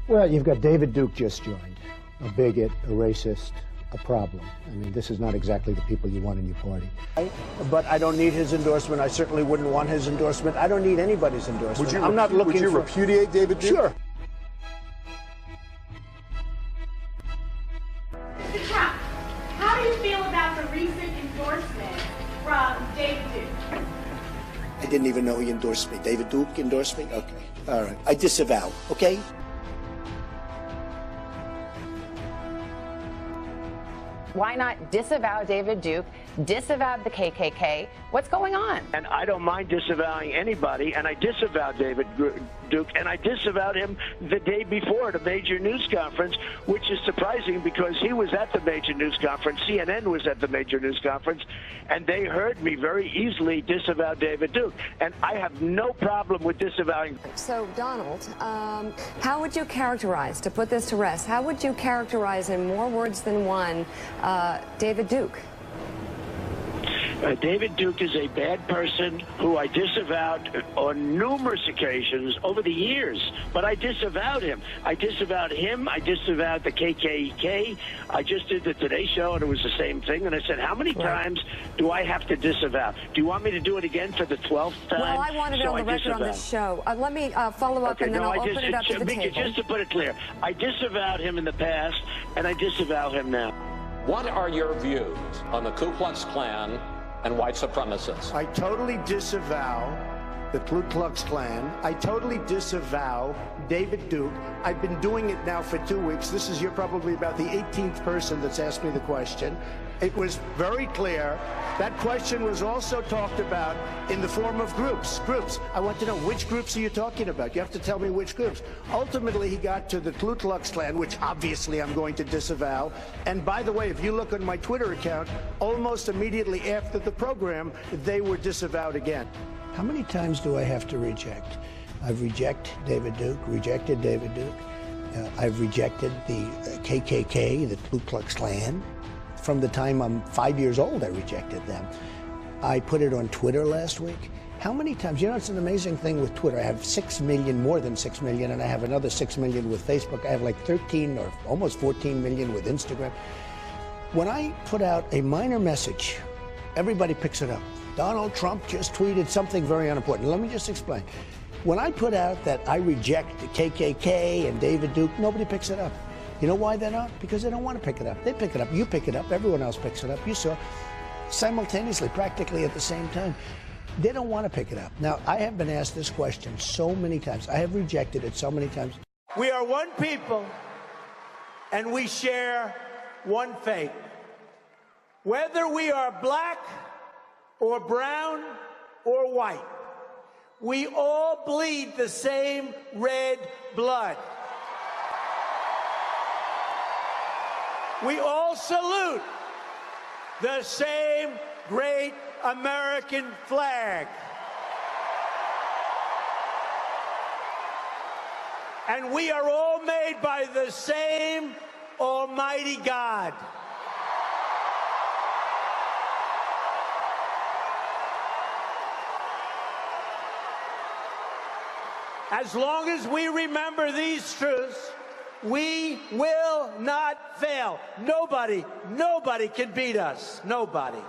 Well, you've got David Duke just joined, a bigot, a racist, a problem. I mean, this is not exactly the people you want in your party. But I don't need his endorsement. I certainly wouldn't want his endorsement. I don't need anybody's endorsement. I'm not looking for... Would you repudiate David Duke? Sure. Mr. Trump, how do you feel about the recent endorsement from David Duke? I didn't even know he endorsed me. David Duke endorsed me? Okay. All right. I disavow, okay? Why not disavow David Duke, disavow the KKK? What's going on? And I don't mind disavowing anybody, and I disavowed David Duke, and I disavowed him the day before at a major news conference, which is surprising because he was at the major news conference, CNN was at the major news conference, and they heard me very easily disavow David Duke. And I have no problem with disavowing. So, Donald, how would you characterize, to put this to rest, how would you characterize in more words than one David Duke? David Duke is a bad person who I disavowed on numerous occasions over the years, but I disavowed him. I disavowed him. I disavowed the KKK. I just did the Today Show, and it was the same thing. And I said, how many times do I have to disavow? Do you want me to do it again for the 12th time? Well, I wanted it on the record on this show. Let me follow up, and then I'll open it up to the table. Just to put it clear, I disavowed him in the past, and I disavow him now. What are your views on the Ku Klux Klan and white supremacists? I totally disavow the Ku Klux Klan. I totally disavow David Duke. I've been doing it now for 2 weeks. You're probably about the 18th person that's asked me the question. It was very clear. That question was also talked about in the form of groups. I want to know, which groups are you talking about? You have to tell me which groups. Ultimately, he got to the Ku Klux Klan, which obviously I'm going to disavow. And by the way, if you look on my Twitter account, almost immediately after the program, they were disavowed again. How many times do I have to reject? I've rejected David Duke. I've rejected the KKK, the Ku Klux Klan. From the time I'm 5 years old, I rejected them. I put it on Twitter last week. How many times? You know, it's an amazing thing with Twitter. I have 6 million, more than 6 million, and I have another 6 million with Facebook. I have like 13 or almost 14 million with Instagram. When I put out a minor message, everybody picks it up. Donald Trump just tweeted something very unimportant. Let me just explain. When I put out that I reject the KKK and David Duke, nobody picks it up. You know why they're not? Because they don't want to pick it up. They pick it up. You pick it up. Everyone else picks it up. You saw simultaneously, practically at the same time. They don't want to pick it up. Now, I have been asked this question so many times. I have rejected it so many times. We are one people, and we share one fate. Whether we are black or brown or white, we all bleed the same red blood. We all salute the same great American flag. And we are all made by the same Almighty God. As long as we remember these truths, we will not fail. Nobody can beat us. Nobody.